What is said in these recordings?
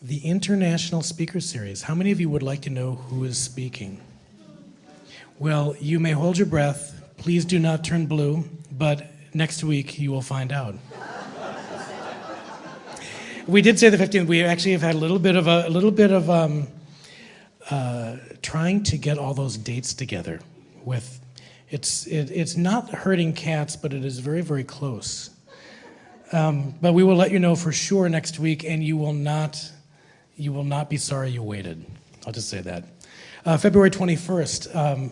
the International Speaker Series. How many of you would like to know who is speaking? Well, you may hold your breath. Please do not turn blue, but next week you will find out. We did say the 15th. We actually have had a little bit of trying to get all those dates together. It's not herding cats, but it is very, very close. But we will let you know for sure next week, and you will not be sorry you waited. I'll just say that. February 21st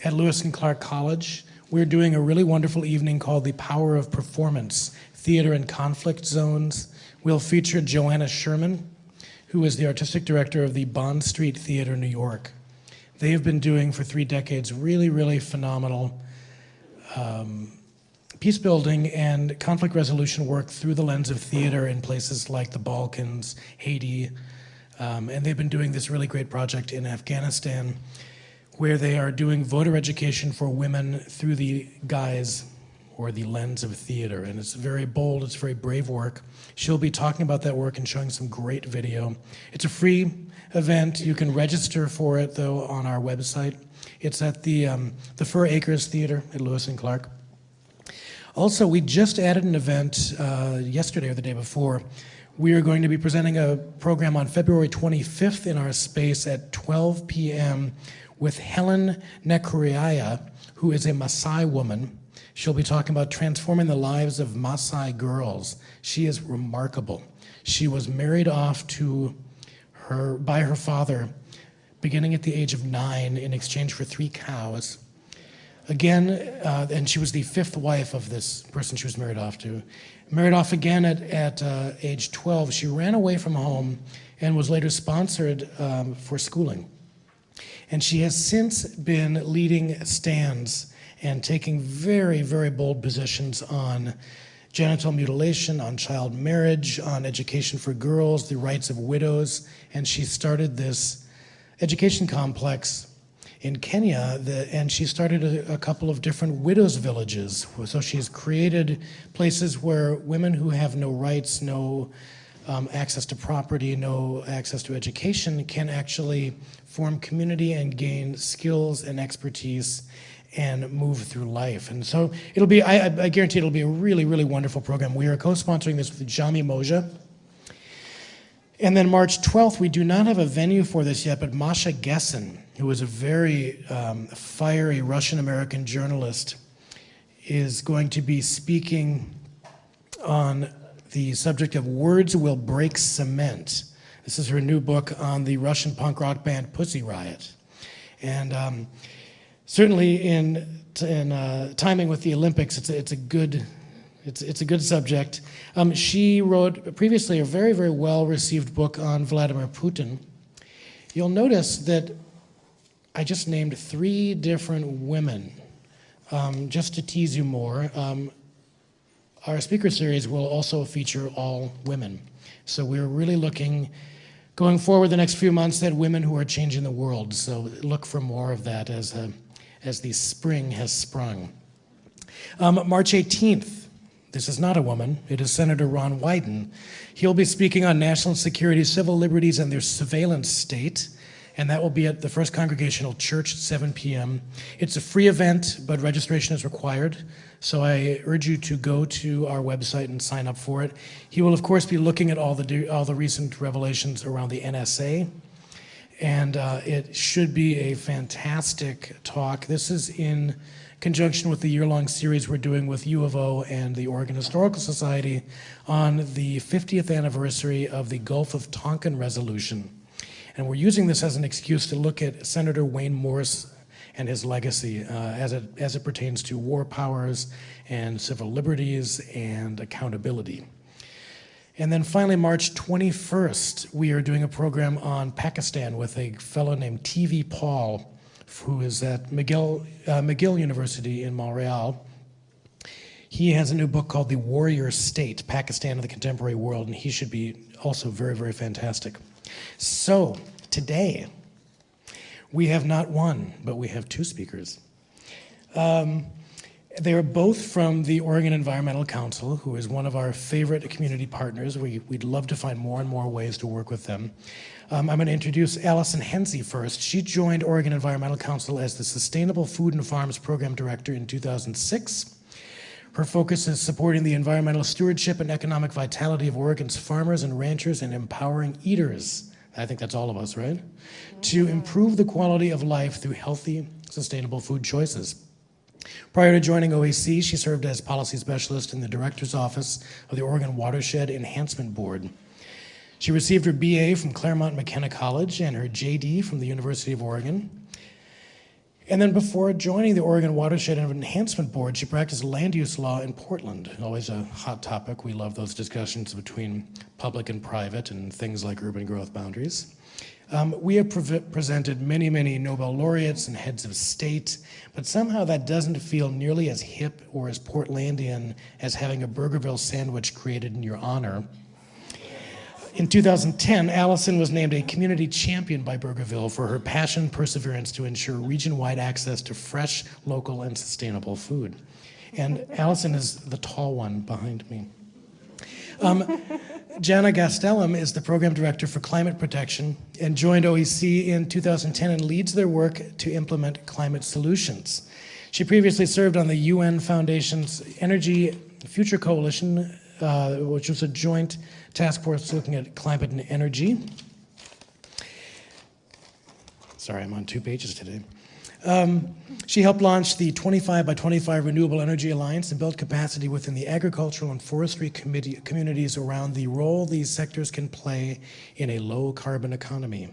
at Lewis and Clark College, we're doing a really wonderful evening called The Power of Performance, Theater in Conflict Zones. We'll feature Joanna Sherman, who is the artistic director of the Bond Street Theater, New York. They have been doing for 3 decades really, really phenomenal peace building and conflict resolution work through the lens of theater in places like the Balkans, Haiti, and they've been doing this really great project in Afghanistan where they are doing voter education for women through the guise or the lens of theater. And it's very bold, it's very brave work. She'll be talking about that work and showing some great video. It's a free event. You can register for it, though, on our website. It's at the Fur Acres Theater at Lewis and Clark. Also, we just added an event yesterday or the day before. We are going to be presenting a program on February 25th in our space at 12 p.m. with Helen Nekuriaya, who is a Maasai woman. She'll be talking about transforming the lives of Maasai girls. She is remarkable. She was married off by her father beginning at the age of 9 in exchange for 3 cows. Again, and she was the 5th wife of this person she was married off to. Married off again at age 12. She ran away from home and was later sponsored for schooling. And she has since been leading stands and taking very, very bold positions on genital mutilation, on child marriage, on education for girls, the rights of widows. And she started this education complex in Kenya, and she started a couple of different widows' villages. So she's created places where women who have no rights, no access to property, no access to education can actually form community and gain skills and expertise and move through life. And so it'll be, I guarantee it'll be a really, really wonderful program. We are co-sponsoring this with Jami Moja. And then March 12th, we do not have a venue for this yet, but Masha Gessen, who is a very fiery Russian-American journalist, is going to be speaking on the subject of Words Will Break Cement. This is her new book on the Russian punk rock band Pussy Riot. And certainly in timing with the Olympics, it's a good subject. She wrote previously a very, very well-received book on Vladimir Putin. You'll notice that I just named 3 different women. Just to tease you more, our speaker series will also feature all women. So we're really looking, going forward the next few months, at women who are changing the world. So look for more of that as the spring has sprung. March 18th, this is not a woman, it is Senator Ron Wyden. He'll be speaking on national security, civil liberties, and their surveillance state, and that will be at the First Congregational Church at 7 p.m. It's a free event, but registration is required, so I urge you to go to our website and sign up for it. He will, of course, be looking at all the recent revelations around the NSA, and it should be a fantastic talk. This is in conjunction with the year-long series we're doing with U of O and the Oregon Historical Society on the 50th anniversary of the Gulf of Tonkin Resolution. And we're using this as an excuse to look at Senator Wayne Morse and his legacy as it pertains to war powers and civil liberties and accountability. And then finally, March 21st, we are doing a program on Pakistan with a fellow named T.V. Paul, who is at McGill University in Montreal. He has a new book called The Warrior State, Pakistan and the Contemporary World, and he should be also very, very fantastic. So today, we have not one, but we have 2 speakers. They are both from the Oregon Environmental Council, who is one of our favorite community partners. We'd love to find more and more ways to work with them. I'm going to introduce Allison Hensey first. She joined Oregon Environmental Council as the Sustainable Food and Farms Program Director in 2006. Her focus is supporting the environmental stewardship and economic vitality of Oregon's farmers and ranchers and empowering eaters, I think that's all of us, right? To improve the quality of life through healthy, sustainable food choices. Prior to joining OEC, she served as policy specialist in the director's office of the Oregon Watershed Enhancement Board. She received her BA from Claremont McKenna College and her JD from the University of Oregon. And then before joining the Oregon Watershed Enhancement Board, she practiced land use law in Portland. Always a hot topic. We love those discussions between public and private and things like urban growth boundaries. We have presented many, many Nobel laureates and heads of state, but somehow that doesn't feel nearly as hip or as Portlandian as having a Burgerville sandwich created in your honor. In 2010, Allison was named a community champion by Burgerville for her passion and perseverance to ensure region-wide access to fresh, local, and sustainable food. And Allison is the tall one behind me. Jana Gastellum is the program director for climate protection and joined OEC in 2010 and leads their work to implement climate solutions. She previously served on the UN Foundation's Energy Future Coalition, which was a joint task force looking at climate and energy. Sorry, I'm on 2 pages today. She helped launch the 25 by 25 Renewable Energy Alliance and build capacity within the agricultural and forestry communities around the role these sectors can play in a low-carbon economy.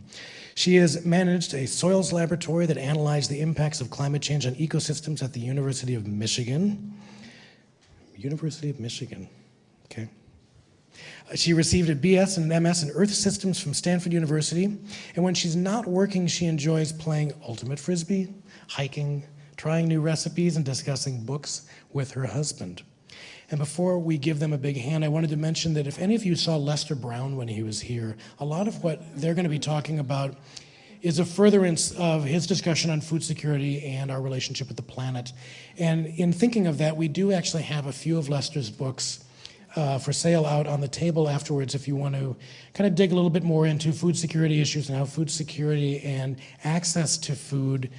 She has managed a soils laboratory that analyzed the impacts of climate change on ecosystems at the University of Michigan. University of Michigan, okay. She received a BS and an MS in Earth Systems from Stanford University, and when she's not working, she enjoys playing ultimate frisbee, hiking, trying new recipes, and discussing books with her husband. And before we give them a big hand, I wanted to mention that if any of you saw Lester Brown when he was here, a lot of what they're going to be talking about is a furtherance of his discussion on food security and our relationship with the planet. And in thinking of that, we do actually have a few of Lester's books for sale out on the table afterwards if you want to kind of dig a little bit more into food security issues and how food security and access to food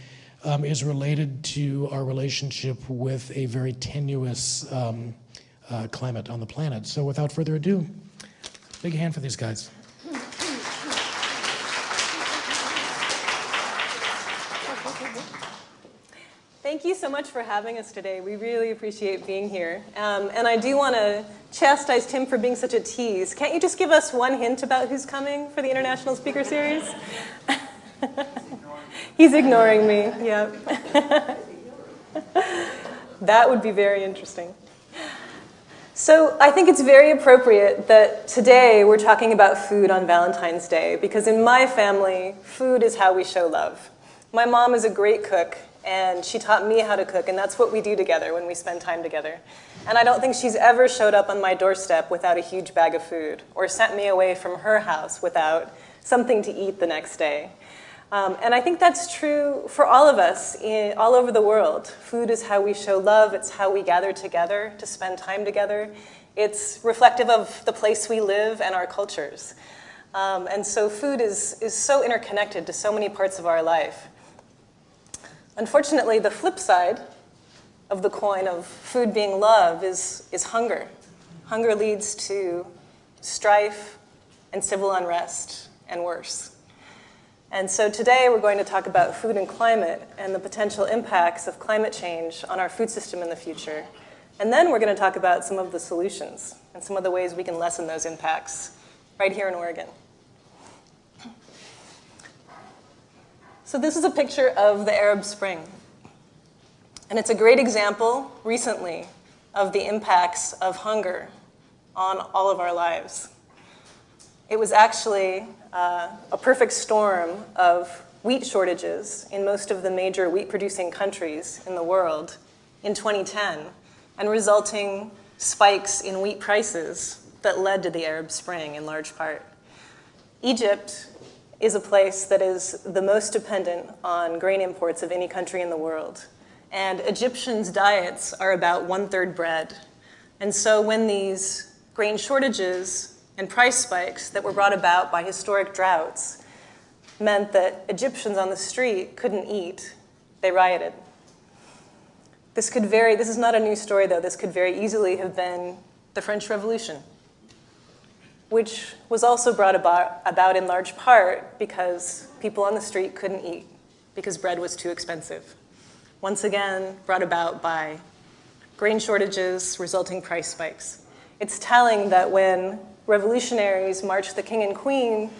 is related to our relationship with a very tenuous climate on the planet. So without further ado, big hand for these guys. Thank you so much for having us today. We really appreciate being here. And I do want to chastise Tim for being such a tease. Can't you just give us one hint about who's coming for the International Speaker Series? He's ignoring me, yeah. That would be very interesting. So I think it's very appropriate that today we're talking about food on Valentine's Day, because in my family, food is how we show love. My mom is a great cook, and she taught me how to cook, and that's what we do together when we spend time together. And I don't think she's ever showed up on my doorstep without a huge bag of food, or sent me away from her house without something to eat the next day. And I think that's true for all of us all over the world. Food is how we show love. It's how we gather together to spend time together. It's reflective of the place we live and our cultures. And so food is so interconnected to so many parts of our life. Unfortunately, the flip side of the coin of food being love is hunger. Hunger leads to strife and civil unrest and worse. And so today we're going to talk about food and climate and the potential impacts of climate change on our food system in the future. And then we're going to talk about some of the solutions and some of the ways we can lessen those impacts right here in Oregon. So this is a picture of the Arab Spring. And it's a great example, recently, of the impacts of hunger on all of our lives. It was actually a perfect storm of wheat shortages in most of the major wheat-producing countries in the world in 2010, and resulting spikes in wheat prices that led to the Arab Spring in large part. Egypt is a place that is the most dependent on grain imports of any country in the world. And Egyptians' diets are about 1/3 bread. And so when these grain shortages and price spikes that were brought about by historic droughts meant that Egyptians on the street couldn't eat, they rioted. This is not a new story though, this could very easily have been the French Revolution, which was also brought about in large part because people on the street couldn't eat because bread was too expensive. Once again, brought about by grain shortages, resulting price spikes. It's telling that when revolutionaries marched the king and queen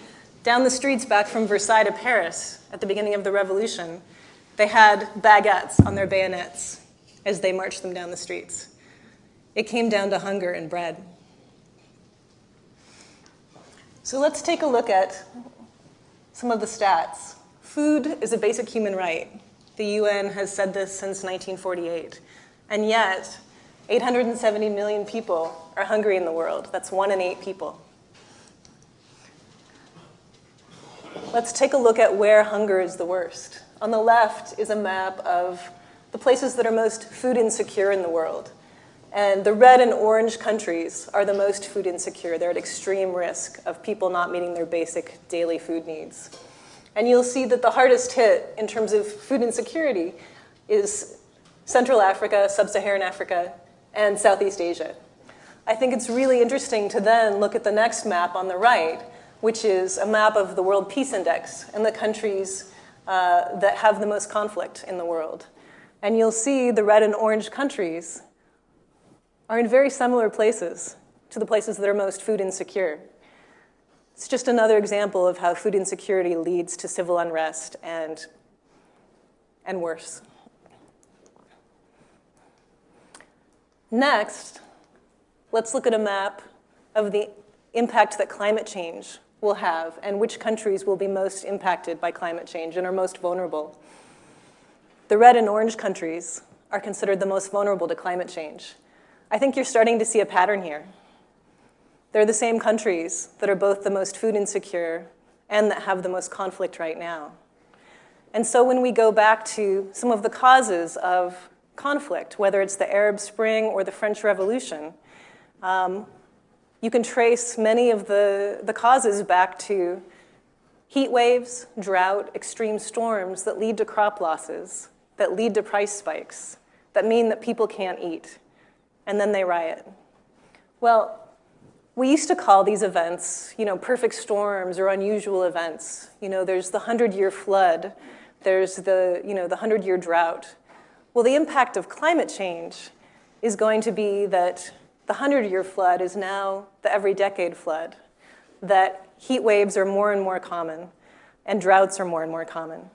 down the streets back from Versailles to Paris at the beginning of the revolution, they had baguettes on their bayonets as they marched them down the streets. It came down to hunger and bread. So let's take a look at some of the stats. Food is a basic human right. The UN has said this since 1948. And yet, 870 million people are hungry in the world. That's 1 in 8 people. Let's take a look at where hunger is the worst. On the left is a map of the places that are most food insecure in the world. And the red and orange countries are the most food insecure. They're at extreme risk of people not meeting their basic daily food needs. And you'll see that the hardest hit in terms of food insecurity is Central Africa, Sub-Saharan Africa, and Southeast Asia. I think it's really interesting to then look at the next map on the right, which is a map of the World Peace Index and the countries that have the most conflict in the world. And you'll see the red and orange countries are in very similar places to the places that are most food insecure. It's just another example of how food insecurity leads to civil unrest and worse. Next, let's look at a map of the impact that climate change will have and which countries will be most impacted by climate change and are most vulnerable. The red and orange countries are considered the most vulnerable to climate change. I think you're starting to see a pattern here. They're the same countries that are both the most food insecure and that have the most conflict right now. And so when we go back to some of the causes of conflict, whether it's the Arab Spring or the French Revolution, you can trace many of the causes back to heat waves, drought, extreme storms that lead to crop losses, that lead to price spikes, that mean that people can't eat, and then they riot. Well, we used to call these events, perfect storms or unusual events. There's the 100-year flood, there's the 100-year drought. Well, the impact of climate change is going to be that the 100-year flood is now the every-decade flood, that heat waves are more and more common, and droughts are more and more common.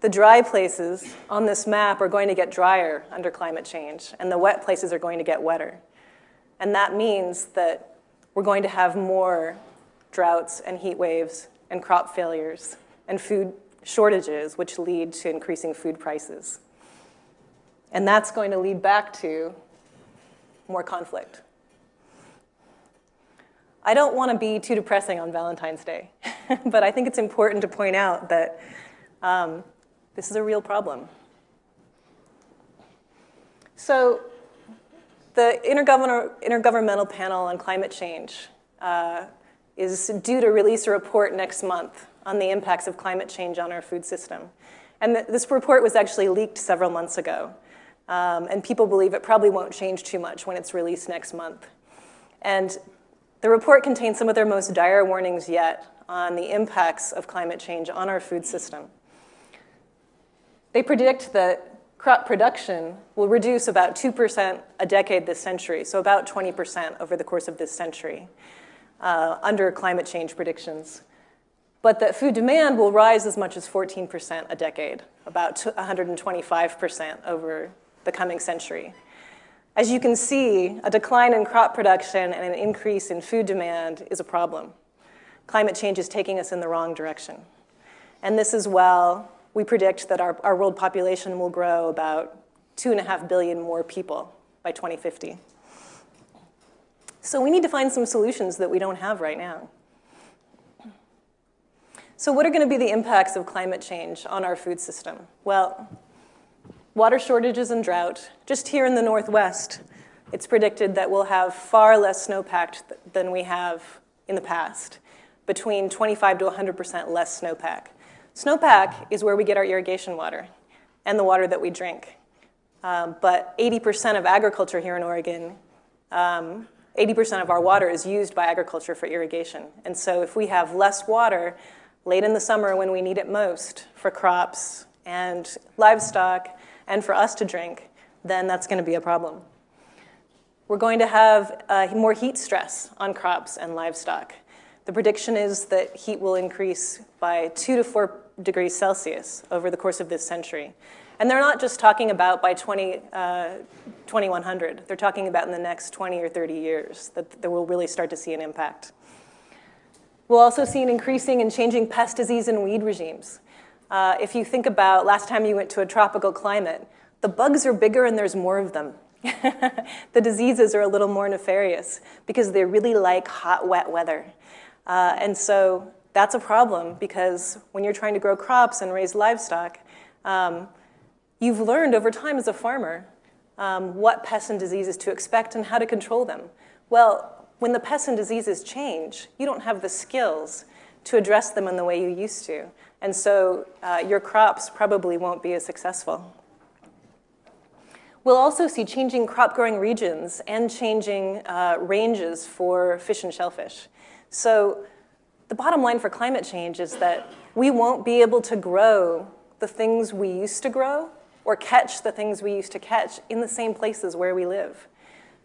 The dry places on this map are going to get drier under climate change, and the wet places are going to get wetter. And that means that we're going to have more droughts and heat waves and crop failures and food shortages, which lead to increasing food prices. And that's going to lead back to more conflict. I don't want to be too depressing on Valentine's Day, but I think it's important to point out that this is a real problem. So the Intergovernmental Panel on Climate Change is due to release a report next month on the impacts of climate change on our food system. And this report was actually leaked several months ago. And people believe it probably won't change too much when it's released next month. And the report contains some of their most dire warnings yet on the impacts of climate change on our food system. They predict that crop production will reduce about 2% a decade this century, so about 20% over the course of this century, under climate change predictions. But that food demand will rise as much as 14% a decade, about 125% over the coming century. As you can see, a decline in crop production and an increase in food demand is a problem. Climate change is taking us in the wrong direction. And this is while we predict that our world population will grow about 2.5 billion more people by 2050. So we need to find some solutions that we don't have right now. So what are going to be the impacts of climate change on our food system? Well, water shortages and drought. Just here in the Northwest, it's predicted that we'll have far less snowpack than we have in the past, between 25 to 100% less snowpack. Snowpack is where we get our irrigation water and the water that we drink. But 80% of agriculture here in Oregon, 80% of our water is used by agriculture for irrigation. And so if we have less water late in the summer when we need it most for crops and livestock and for us to drink, then that's going to be a problem. We're going to have more heat stress on crops and livestock. The prediction is that heat will increase by 2 to 4 degrees Celsius over the course of this century. And they're not just talking about by 2100. They're talking about in the next 20 or 30 years that we'll really start to see an impact. We'll also see an increasing and changing pest disease and weed regimes. If you think about last time you went to a tropical climate, the bugs are bigger and there's more of them. The diseases are a little more nefarious because they really like hot, wet weather. And so that's a problem because when you're trying to grow crops and raise livestock, you've learned over time as a farmer what pests and diseases to expect and how to control them. Well, when the pests and diseases change, you don't have the skills to address them in the way you used to. And so your crops probably won't be as successful. We'll also see changing crop growing regions and changing ranges for fish and shellfish. So the bottom line for climate change is that we won't be able to grow the things we used to grow or catch the things we used to catch in the same places where we live.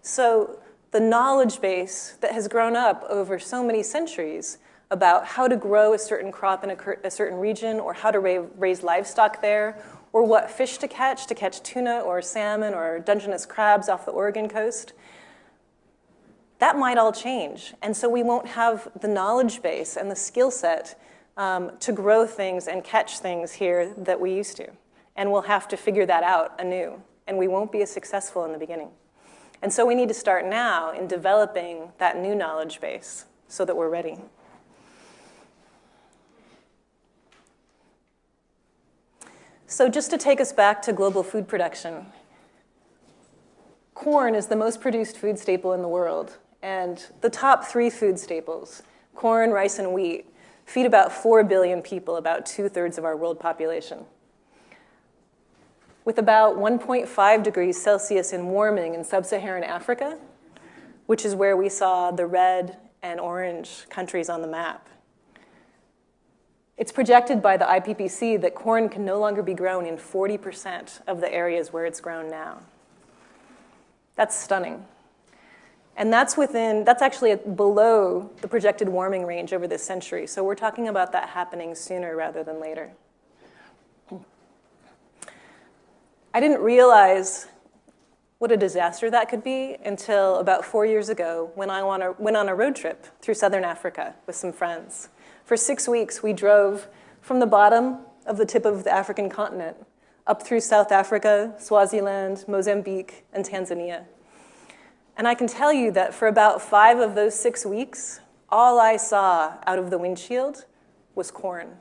So the knowledge base that has grown up over so many centuries about how to grow a certain crop in a certain region or how to raise livestock there or what fish to catch tuna or salmon or Dungeness crabs off the Oregon coast, that might all change. And so we won't have the knowledge base and the skill set to grow things and catch things here that we used to. And we'll have to figure that out anew. And we won't be as successful in the beginning. And so we need to start now in developing that new knowledge base so that we're ready. So just to take us back to global food production, corn is the most produced food staple in the world. And the top 3 food staples, corn, rice, and wheat, feed about 4 billion people, about 2/3 of our world population. With about 1.5 degrees Celsius in warming in sub-Saharan Africa, which is where we saw the red and orange countries on the map. It's projected by the IPPC that corn can no longer be grown in 40% of the areas where it's grown now. That's stunning. And that's actually below the projected warming range over this century. So we're talking about that happening sooner rather than later. I didn't realize what a disaster that could be until about 4 years ago when I went on a road trip through southern Africa with some friends. For 6 weeks, we drove from the bottom of the tip of the African continent up through South Africa, Swaziland, Mozambique, and Tanzania. And I can tell you that for about 5 of those 6 weeks, all I saw out of the windshield was corn.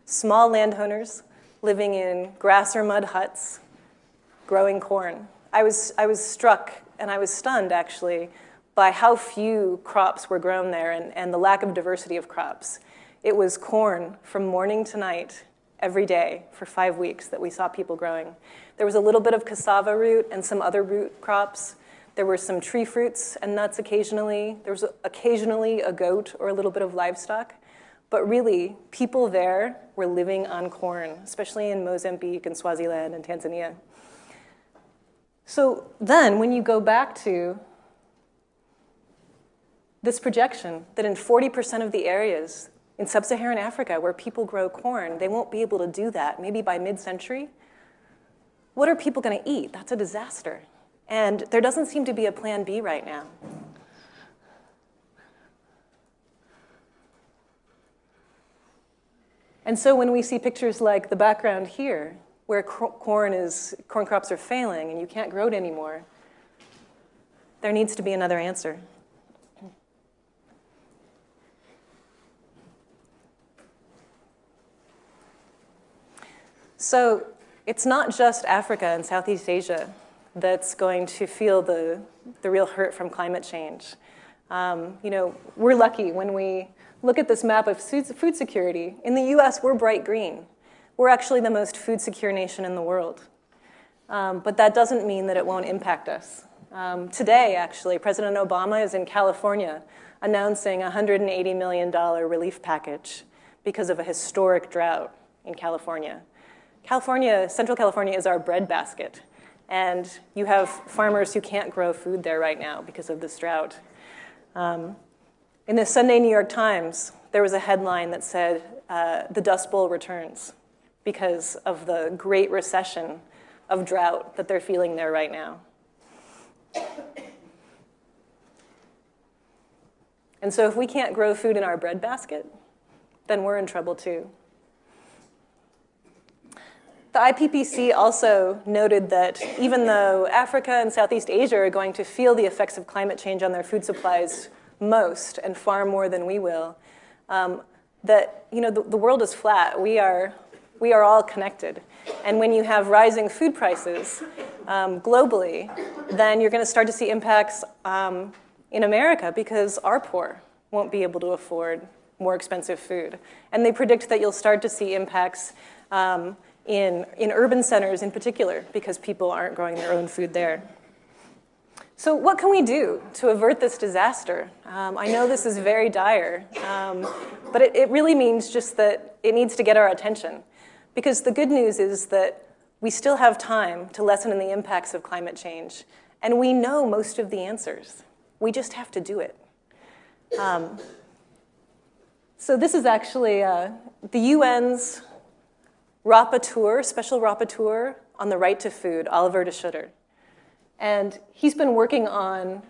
Small landowners living in grass or mud huts, growing corn. I was struck and I was stunned, actually, by how few crops were grown there and the lack of diversity of crops. It was corn from morning to night, every day, for 5 weeks that we saw people growing. There was a little bit of cassava root and some other root crops. There were some tree fruits and nuts occasionally. There was occasionally a goat or a little bit of livestock. But really, people there were living on corn, especially in Mozambique and Swaziland and Tanzania. So then, when you go back to this projection that in 40% of the areas in sub-Saharan Africa where people grow corn, they won't be able to do that, maybe by mid-century, what are people going to eat? That's a disaster. And there doesn't seem to be a plan B right now. And so when we see pictures like the background here, where corn crops are failing and you can't grow it anymore, there needs to be another answer. So it's not just Africa and Southeast Asia that's going to feel the real hurt from climate change. We're lucky when we look at this map of food security. In the US, we're bright green. We're actually the most food secure nation in the world. But that doesn't mean that it won't impact us. Today, actually, President Obama is in California announcing a $180 million relief package because of a historic drought in California. Central California is our breadbasket, and you have farmers who can't grow food there right now because of this drought. In the Sunday New York Times, there was a headline that said, the Dust Bowl returns because of the great recession of drought that they're feeling there right now. And so if we can't grow food in our breadbasket, then we're in trouble too. The IPCC also noted that even though Africa and Southeast Asia are going to feel the effects of climate change on their food supplies most and far more than we will, that the world is flat. We are all connected. And when you have rising food prices globally, then you're going to start to see impacts in America because our poor won't be able to afford more expensive food. And they predict that you'll start to see impacts in urban centers in particular because people aren't growing their own food there. So what can we do to avert this disaster? I know this is very dire, but it really means just that it needs to get our attention. Because the good news is that we still have time to lessen the impacts of climate change, and we know most of the answers. We just have to do it. So this is actually the UN's rapporteur, special rapporteur on the right to food, Oliver de Schutter. And he's been working on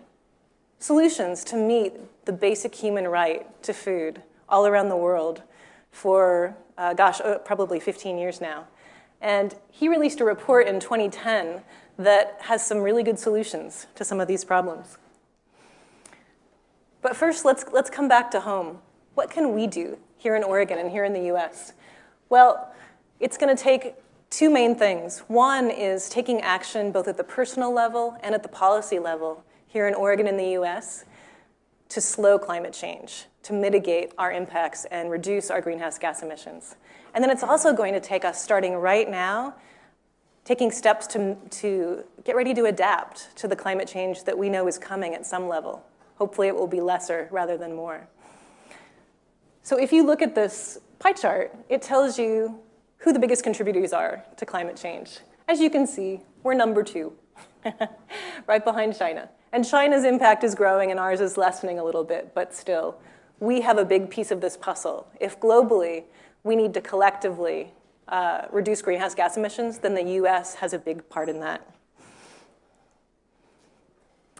solutions to meet the basic human right to food all around the world for, probably 15 years now. And he released a report in 2010 that has some really good solutions to some of these problems. But first, let's come back to home. What can we do here in Oregon and here in the US? Well, it's going to take two main things. One is taking action both at the personal level and at the policy level here in Oregon and the US to slow climate change, to mitigate our impacts and reduce our greenhouse gas emissions. And then it's also going to take us, starting right now, taking steps to get ready to adapt to the climate change that we know is coming at some level. Hopefully it will be lesser rather than more. So if you look at this pie chart, it tells you who the biggest contributors are to climate change. As you can see, we're number 2, right behind China. And China's impact is growing and ours is lessening a little bit, but still, we have a big piece of this puzzle. If globally we need to collectively reduce greenhouse gas emissions, then the US has a big part in that.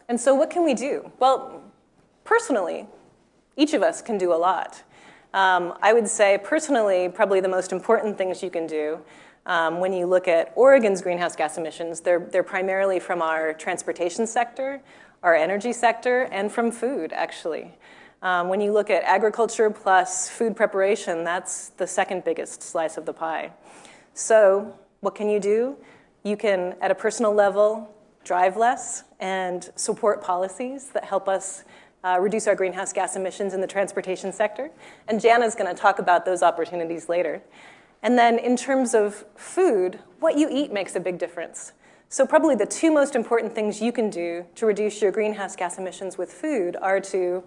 And so what can we do? Well, personally, each of us can do a lot. I would say personally, probably the most important things you can do when you look at Oregon's greenhouse gas emissions, they're primarily from our transportation sector, our energy sector, and from food, actually. When you look at agriculture plus food preparation, that's the second biggest slice of the pie. So what can you do? You can, at a personal level, drive less and support policies that help us reduce our greenhouse gas emissions in the transportation sector. And Jana's going to talk about those opportunities later. And then in terms of food, what you eat makes a big difference. So probably the two most important things you can do to reduce your greenhouse gas emissions with food are to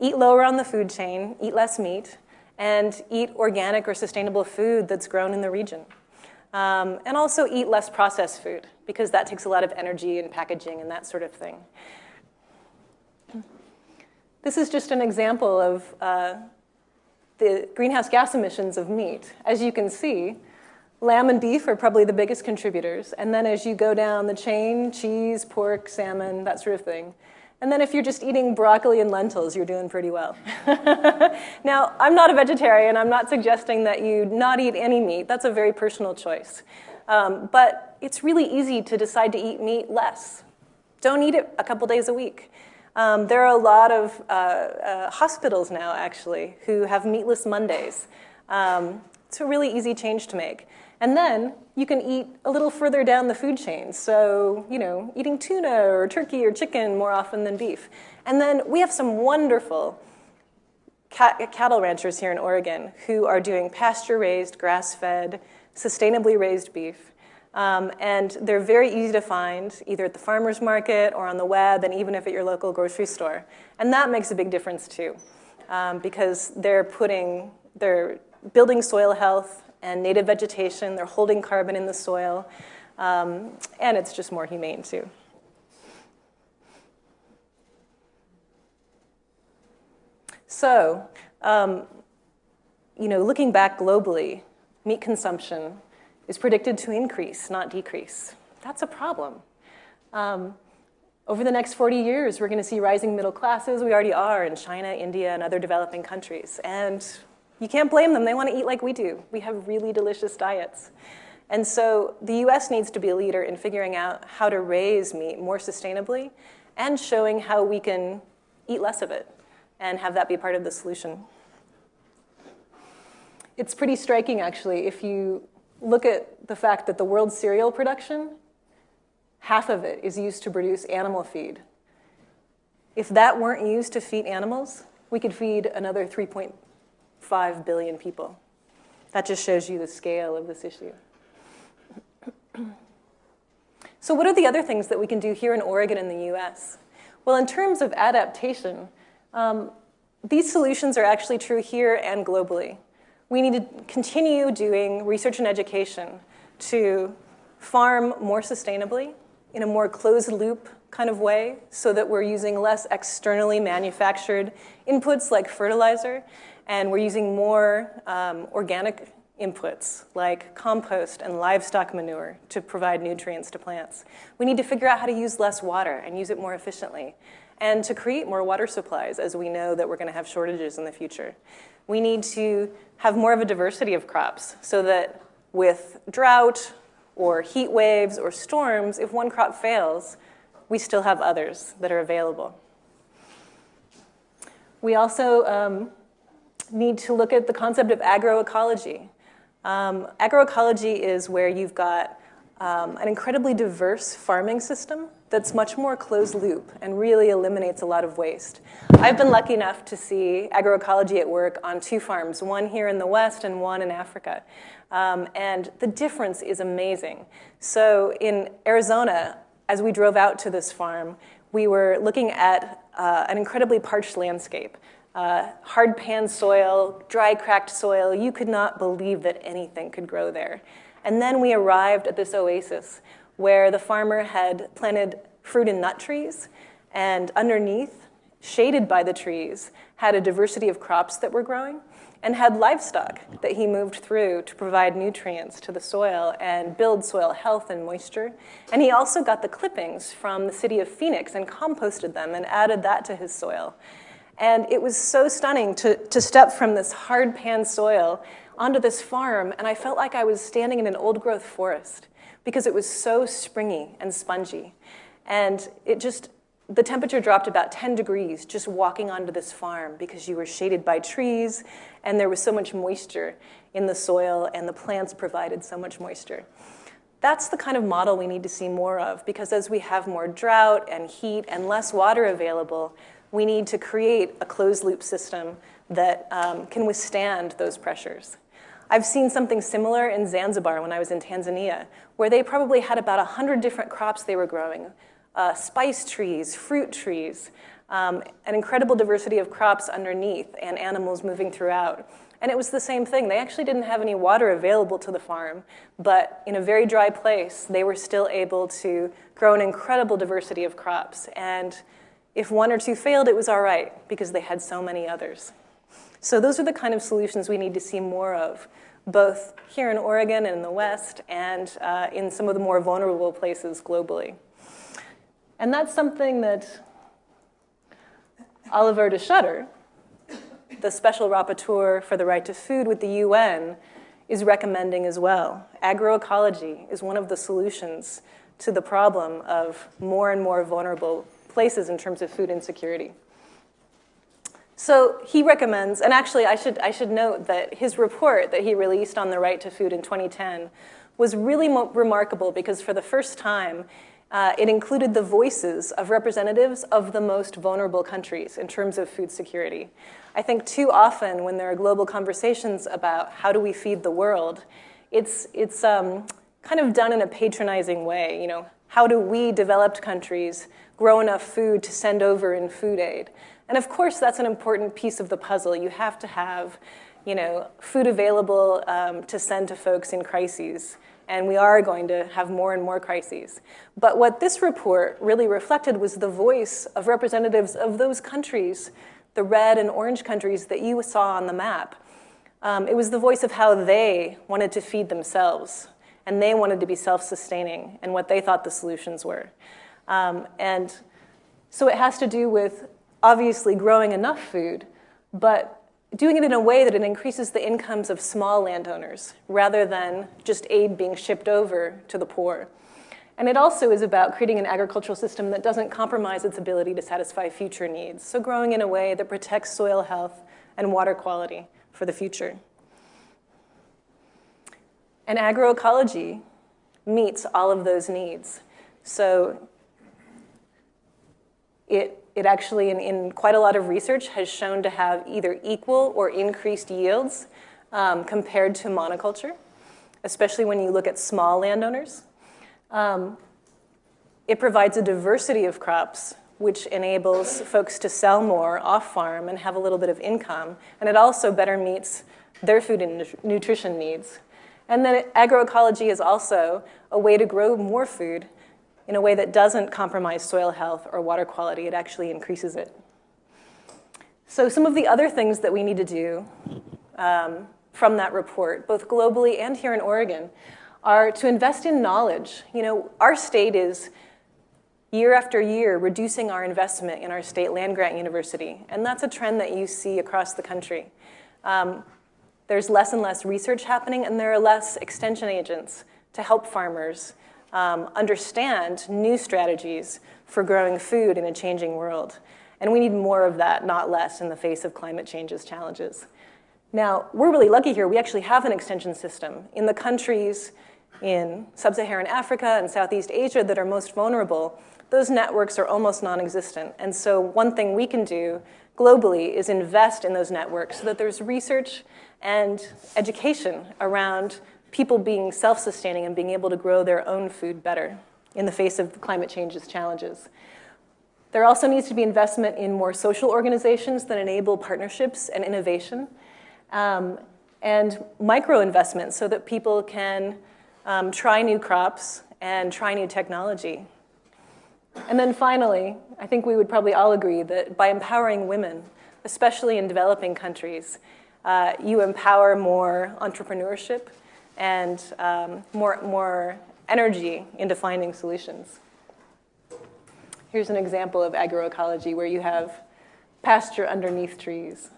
eat lower on the food chain, eat less meat, and eat organic or sustainable food that's grown in the region. And also eat less processed food, because that takes a lot of energy and packaging and that sort of thing. This is just an example of the greenhouse gas emissions of meat. As you can see, lamb and beef are probably the biggest contributors. And then as you go down the chain, cheese, pork, salmon, that sort of thing. And then if you're just eating broccoli and lentils, you're doing pretty well. Now, I'm not a vegetarian. I'm not suggesting that you not eat any meat. That's a very personal choice. But it's really easy to decide to eat meat less. Don't eat it a couple days a week. There are a lot of hospitals now, actually, who have meatless Mondays. It's a really easy change to make. And then you can eat a little further down the food chain. So, eating tuna or turkey or chicken more often than beef. And then we have some wonderful cattle ranchers here in Oregon who are doing pasture-raised, grass-fed, sustainably raised beef. And they're very easy to find, either at the farmer's market or on the web, and even if at your local grocery store. And that makes a big difference too, because they're building soil health and native vegetation, they're holding carbon in the soil, and it's just more humane too. So, looking back globally, meat consumption is predicted to increase, not decrease. That's a problem. Over the next 40 years, we're going to see rising middle classes. We already are in China, India, and other developing countries. And you can't blame them. They want to eat like we do. We have really delicious diets. And so the US needs to be a leader in figuring out how to raise meat more sustainably and showing how we can eat less of it and have that be part of the solution. It's pretty striking, actually, if you look at the fact that the world's cereal production, half of it is used to produce animal feed. If that weren't used to feed animals, we could feed another 3.5 billion people. That just shows you the scale of this issue. So what are the other things that we can do here in Oregon and the US? Well, in terms of adaptation, these solutions are actually true here and globally. We need to continue doing research and education to farm more sustainably in a more closed loop kind of way so that we're using less externally manufactured inputs like fertilizer, and we're using more organic inputs like compost and livestock manure to provide nutrients to plants. We need to figure out how to use less water and use it more efficiently, and to create more water supplies, as we know that we're going to have shortages in the future. We need to have more of a diversity of crops so that with drought or heat waves or storms, if one crop fails, we still have others that are available. We also need to look at the concept of agroecology. Agroecology is where you've got an incredibly diverse farming system that's much more closed loop and really eliminates a lot of waste. I've been lucky enough to see agroecology at work on 2 farms, one here in the West and one in Africa. And the difference is amazing. So in Arizona, as we drove out to this farm, we were looking at an incredibly parched landscape. Hard pan soil, dry cracked soil. You could not believe that anything could grow there. And then we arrived at this oasis where the farmer had planted fruit and nut trees, and underneath, shaded by the trees, had a diversity of crops that were growing, and had livestock that he moved through to provide nutrients to the soil and build soil health and moisture. And he also got the clippings from the city of Phoenix and composted them and added that to his soil. And it was so stunning to step from this hard pan soil onto this farm, and I felt like I was standing in an old-growth forest because it was so springy and spongy. And the temperature dropped about 10 degrees just walking onto this farm because you were shaded by trees, and there was so much moisture in the soil, and the plants provided so much moisture. That's the kind of model we need to see more of, because as we have more drought and heat and less water available, we need to create a closed-loop system that can withstand those pressures. I've seen something similar in Zanzibar when I was in Tanzania, where they probably had about 100 different crops they were growing, spice trees, fruit trees, an incredible diversity of crops underneath and animals moving throughout. And it was the same thing. They actually didn't have any water available to the farm, but in a very dry place, they were still able to grow an incredible diversity of crops. And if 1 or 2 failed, it was all right, because they had so many others. So those are the kind of solutions we need to see more of, both here in Oregon and in the West, and in some of the more vulnerable places globally. And that's something that Oliver de Schutter, the Special Rapporteur for the Right to Food with the UN, is recommending as well. Agroecology is one of the solutions to the problem of more and more vulnerable places in terms of food insecurity. So he recommends, and actually I should note that his report that he released on the right to food in 2010 was really remarkable because for the first time, it included the voices of representatives of the most vulnerable countries in terms of food security. I think too often when there are global conversations about how do we feed the world, it's kind of done in a patronizing way. You know, how do we developed countries grow enough food to send over in food aid? And of course, that's an important piece of the puzzle. You have to have, you know, food available to send to folks in crises. And we are going to have more and more crises. But what this report really reflected was the voice of representatives of those countries, the red and orange countries that you saw on the map. It was the voice of how they wanted to feed themselves, and they wanted to be self-sustaining, and what they thought the solutions were. And so it has to do with obviously growing enough food, but doing it in a way that it increases the incomes of small landowners rather than just aid being shipped over to the poor. And it also is about creating an agricultural system that doesn't compromise its ability to satisfy future needs. So growing in a way that protects soil health and water quality for the future. And agroecology meets all of those needs. So it actually, in quite a lot of research, has shown to have either equal or increased yields compared to monoculture, especially when you look at small landowners. It provides a diversity of crops, which enables folks to sell more off-farm and have a little bit of income. And it also better meets their food and nutrition needs. And then agroecology is also a way to grow more food in a way that doesn't compromise soil health or water quality. It actually increases it. So some of the other things that we need to do from that report, both globally and here in Oregon, are to invest in knowledge. You know, our state is, year after year, reducing our investment in our state land-grant university. And that's a trend that you see across the country. There's less and less research happening, and there are less extension agents to help farmers understand new strategies for growing food in a changing world. And we need more of that, not less, in the face of climate change's challenges. Now, we're really lucky here. We actually have an extension system. In the countries in sub-Saharan Africa and Southeast Asia that are most vulnerable, those networks are almost non-existent. And so one thing we can do globally is invest in those networks so that there's research and education around people being self-sustaining and being able to grow their own food better in the face of climate change's challenges. There also needs to be investment in more social organizations that enable partnerships and innovation, and micro-investments so that people can try new crops and try new technology. And then finally, I think we would probably all agree that by empowering women, especially in developing countries, you empower more entrepreneurship and more energy into finding solutions. Here's an example of agroecology where you have pasture underneath trees.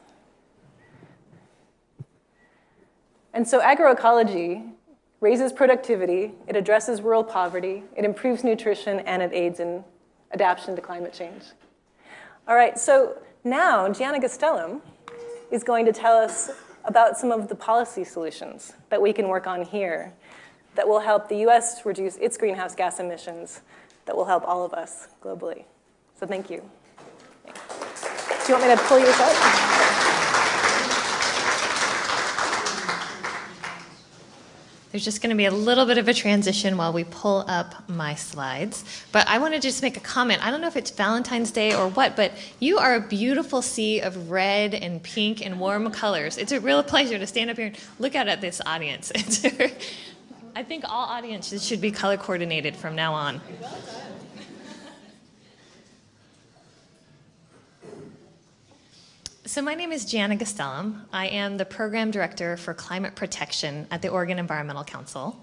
And so agroecology raises productivity, it addresses rural poverty, it improves nutrition, and it aids in adaptation to climate change. All right, so now Jana Gastellum is going to tell us about some of the policy solutions that we can work on here that will help the US reduce its greenhouse gas emissions, that will help all of us globally. So thank you. Do you want me to pull yours up? There's just going to be a little bit of a transition while we pull up my slides. But I want to just make a comment. I don't know if it's Valentine's Day or what, but you are a beautiful sea of red and pink and warm colors. It's a real pleasure to stand up here and look out at this audience. I think all audiences should be color coordinated from now on. So my name is Jana Gastellum. I am the Program Director for Climate Protection at the Oregon Environmental Council.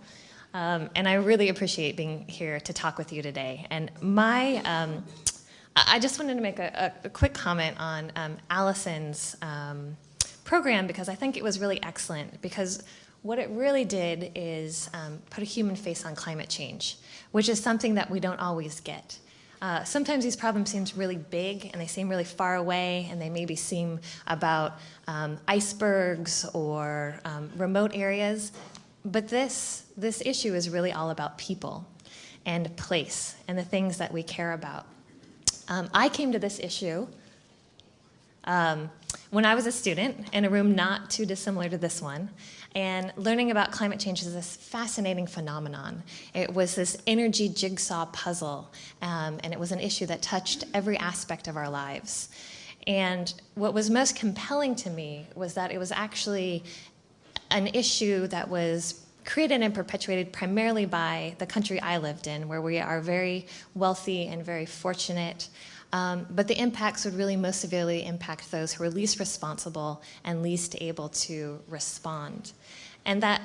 And I really appreciate being here to talk with you today. And I just wanted to make a quick comment on Allison's program, because I think it was really excellent, because what it really did is put a human face on climate change, which is something that we don't always get. Sometimes these problems seem really big and they seem really far away and they maybe seem about icebergs or remote areas. But this issue is really all about people and place and the things that we care about. I came to this issue when I was a student in a room not too dissimilar to this one, and learning about climate change is this fascinating phenomenon. It was this energy jigsaw puzzle, and it was an issue that touched every aspect of our lives. And what was most compelling to me was that it was actually an issue that was created and perpetuated primarily by the country I lived in, where we are very wealthy and very fortunate. But the impacts would really most severely impact those who are least responsible and least able to respond. And that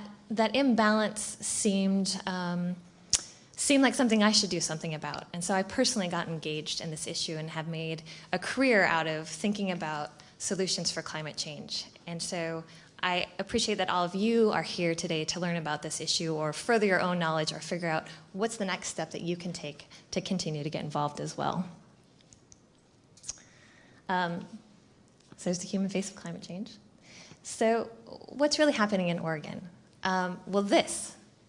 imbalance seemed like something I should do something about. And so I personally got engaged in this issue and have made a career out of thinking about solutions for climate change. And so I appreciate that all of you are here today to learn about this issue or further your own knowledge or figure out what's the next step that you can take to continue to get involved as well. So there's the human face of climate change. So what's really happening in Oregon? Well,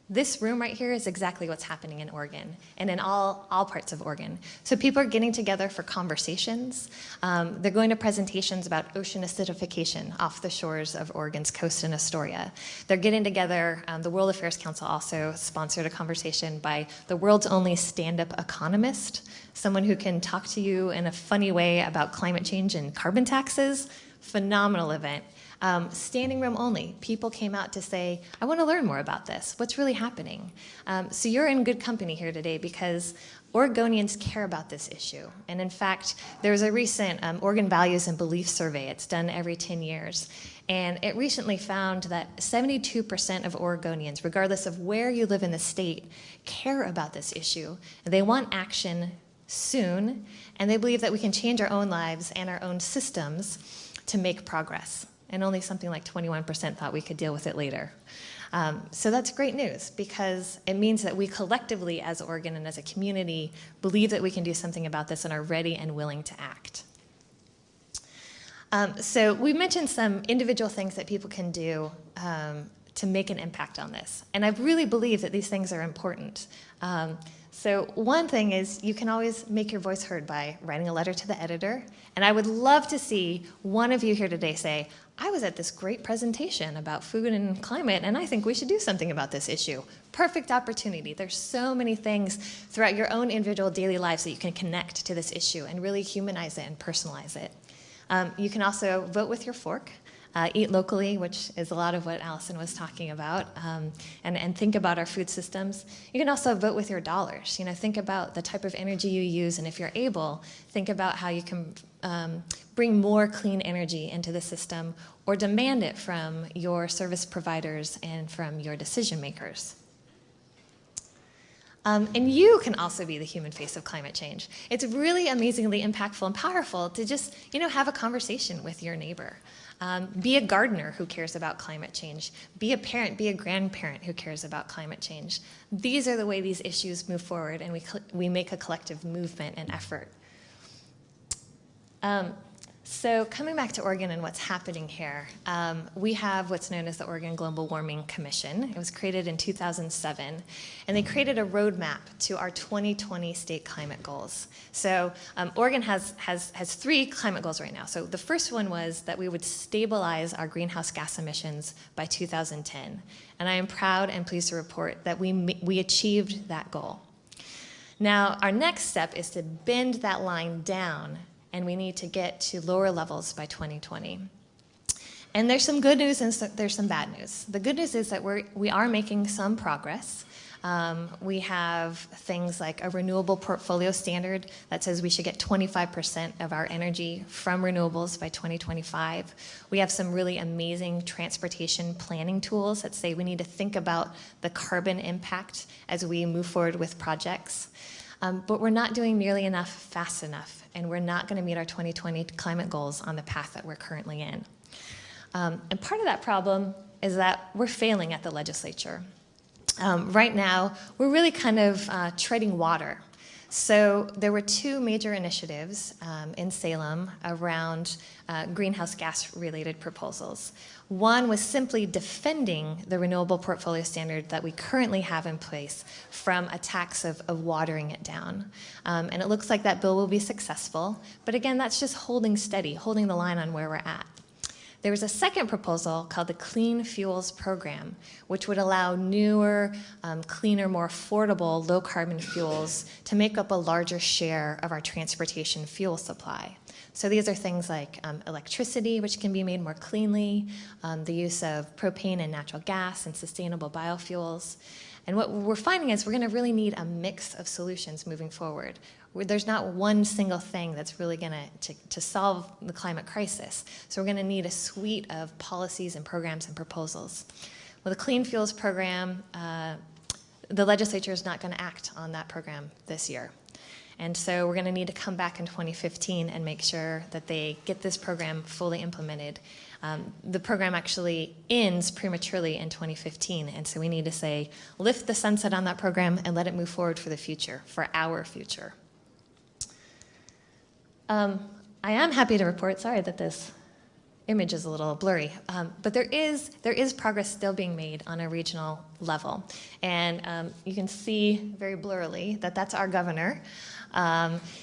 this room right here is exactly what's happening in Oregon and in all parts of Oregon. So people are getting together for conversations. They're going to presentations about ocean acidification off the shores of Oregon's coast in Astoria. They're getting together. The World Affairs Council also sponsored a conversation by the world's only stand-up economist, someone who can talk to you in a funny way about climate change and carbon taxes. Phenomenal event. Standing room only. People came out to say, I want to learn more about this. What's really happening? So you're in good company here today because Oregonians care about this issue. And in fact, there was a recent Oregon Values and Beliefs Survey. It's done every 10 years. And it recently found that 72% of Oregonians, regardless of where you live in the state, care about this issue. They want action soon, and they believe that we can change our own lives and our own systems to make progress. And only something like 21% thought we could deal with it later. So that's great news because it means that we collectively as Oregon and as a community believe that we can do something about this and are ready and willing to act. So we mentioned some individual things that people can do to make an impact on this. And I really believe that these things are important. So one thing is you can always make your voice heard by writing a letter to the editor. And I would love to see one of you here today say, I was at this great presentation about food and climate, and I think we should do something about this issue. Perfect opportunity. There's so many things throughout your own individual daily lives that you can connect to this issue and really humanize it and personalize it. You can also vote with your fork. Eat locally, which is a lot of what Allison was talking about, and think about our food systems. You can also vote with your dollars. Think about the type of energy you use, and if you're able, think about how you can bring more clean energy into the system or demand it from your service providers and from your decision makers. And you can also be the human face of climate change. It's really amazingly impactful and powerful to just, have a conversation with your neighbor. Be a gardener who cares about climate change. Be a parent, be a grandparent who cares about climate change. These are the way these issues move forward, and we make a collective movement and effort. So coming back to Oregon and what's happening here, we have what's known as the Oregon Global Warming Commission. It was created in 2007, and they created a roadmap to our 2020 state climate goals. So Oregon has 3 climate goals right now. So the first one was that we would stabilize our greenhouse gas emissions by 2010. And I am proud and pleased to report that we achieved that goal. Now, our next step is to bend that line down, and we need to get to lower levels by 2020. And there's some good news and there's some bad news. The good news is that we are making some progress. We have things like a renewable portfolio standard that says we should get 25% of our energy from renewables by 2025. We have some really amazing transportation planning tools that say we need to think about the carbon impact as we move forward with projects. But we're not doing nearly enough fast enough, and we're not going to meet our 2020 climate goals on the path that we're currently in. And part of that problem is that we're failing at the legislature. Right now, we're really kind of treading water. So there were two major initiatives in Salem around greenhouse gas-related proposals. One was simply defending the renewable portfolio standard that we currently have in place from attacks of watering it down. And it looks like that bill will be successful. But again, that's just holding steady, holding the line on where we're at. There was a second proposal called the Clean Fuels Program, which would allow newer, cleaner, more affordable, low-carbon fuels to make up a larger share of our transportation fuel supply. So these are things like electricity, which can be made more cleanly, the use of propane and natural gas and sustainable biofuels. And what we're finding is we're going to really need a mix of solutions moving forward. There's not one single thing that's really going to solve the climate crisis. So we're going to need a suite of policies and programs and proposals. Well, the Clean Fuels Program, the legislature is not going to act on that program this year. And so we're going to need to come back in 2015 and make sure that they get this program fully implemented. The program actually ends prematurely in 2015, and so we need to say, lift the sunset on that program and let it move forward for the future, for our future. I am happy to report, sorry that this image is a little blurry, but there is progress still being made on a regional level. And you can see very blurrily that that's our governor.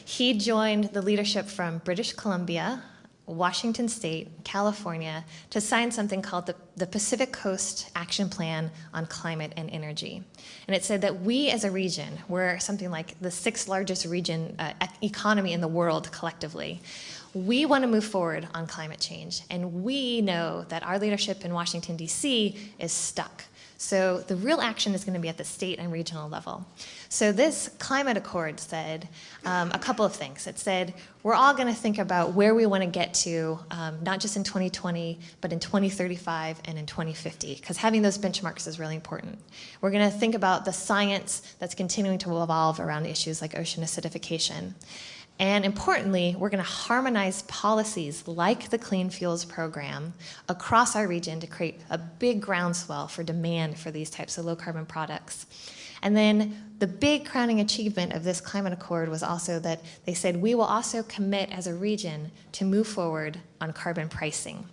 He joined the leadership from British Columbia, Washington State, California, to sign something called the Pacific Coast Action Plan on Climate and Energy. And it said that we as a region, we're something like the 6th largest region economy in the world collectively. We want to move forward on climate change, and we know that our leadership in Washington, D.C. is stuck. So the real action is going to be at the state and regional level. So this climate accord said a couple of things. It said we're all going to think about where we want to get to, not just in 2020, but in 2035 and in 2050, because having those benchmarks is really important. We're going to think about the science that's continuing to evolve around issues like ocean acidification. And importantly, we're going to harmonize policies like the Clean Fuels Program across our region to create a big groundswell for demand for these types of low-carbon products. And then the big crowning achievement of this climate accord was also that they said we will also commit as a region to move forward on carbon pricing.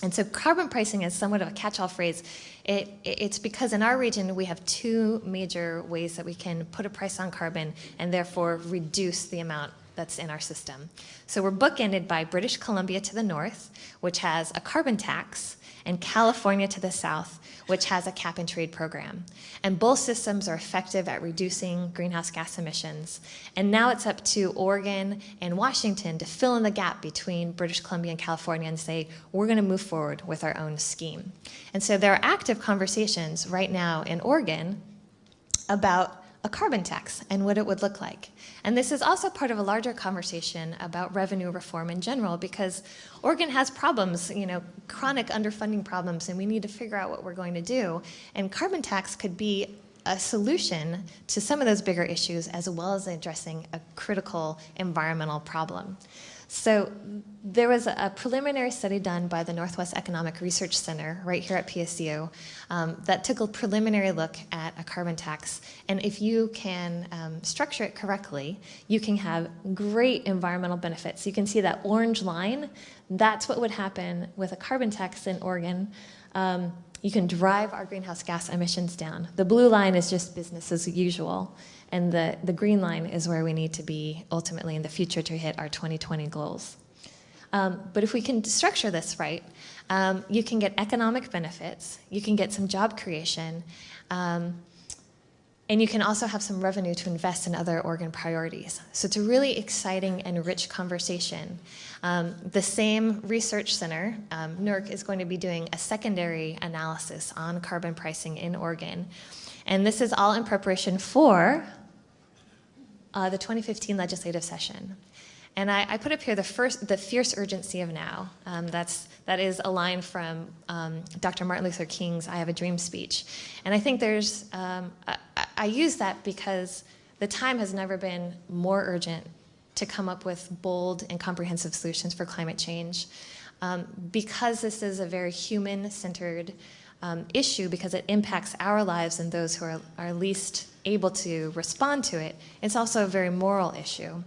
And so carbon pricing is somewhat of a catch-all phrase. It's because in our region we have two major ways that we can put a price on carbon and therefore reduce the amount that's in our system. So we're bookended by British Columbia to the north, which has a carbon tax, and California to the south, which has a cap and trade program. And both systems are effective at reducing greenhouse gas emissions. And now it's up to Oregon and Washington to fill in the gap between British Columbia and California and say, we're going to move forward with our own scheme. And so there are active conversations right now in Oregon about a carbon tax and what it would look like. And this is also part of a larger conversation about revenue reform in general, because Oregon has problems, chronic underfunding problems, and we need to figure out what we're going to do. And carbon tax could be a solution to some of those bigger issues, as well as addressing a critical environmental problem. So there was a preliminary study done by the Northwest Economic Research Center right here at PSU that took a preliminary look at a carbon tax. And if you can structure it correctly, you can have great environmental benefits. You can see that orange line. That's what would happen with a carbon tax in Oregon. You can drive our greenhouse gas emissions down. The blue line is just business as usual. And the green line is where we need to be ultimately in the future to hit our 2020 goals. But if we can structure this right, you can get economic benefits, you can get some job creation, and you can also have some revenue to invest in other Oregon priorities. So it's a really exciting and rich conversation. The same research center, NERC, is going to be doing a secondary analysis on carbon pricing in Oregon. And this is all in preparation for the 2015 legislative session. And I put up here the fierce urgency of now. That is a line from Dr. Martin Luther King's I Have a Dream speech. And I think I use that because the time has never been more urgent to come up with bold and comprehensive solutions for climate change. Because this is a very human-centered issue, because it impacts our lives and those who are least able to respond to it, it's also a very moral issue.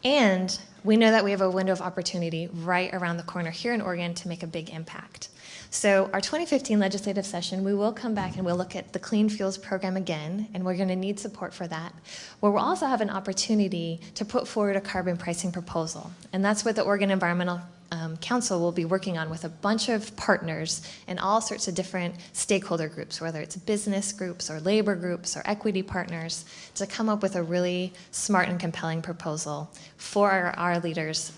And we know that we have a window of opportunity right around the corner here in Oregon to make a big impact. So our 2015 legislative session, we will come back and we'll look at the Clean Fuels Program again, and we're going to need support for that. Where we'll also have an opportunity to put forward a carbon pricing proposal. And that's what the Oregon Environmental Council will be working on with a bunch of partners and all sorts of different stakeholder groups, whether it's business groups or labor groups or equity partners, to come up with a really smart and compelling proposal for our leaders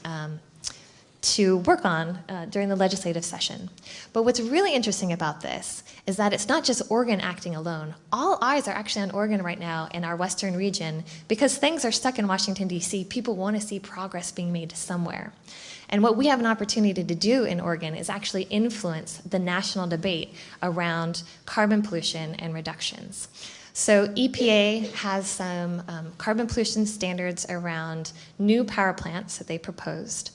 to work on during the legislative session. But what's really interesting about this is that it's not just Oregon acting alone. All eyes are actually on Oregon right now in our western region because things are stuck in Washington, D.C. People want to see progress being made somewhere. And what we have an opportunity to do in Oregon is actually influence the national debate around carbon pollution and reductions. So EPA has some carbon pollution standards around new power plants that they proposed.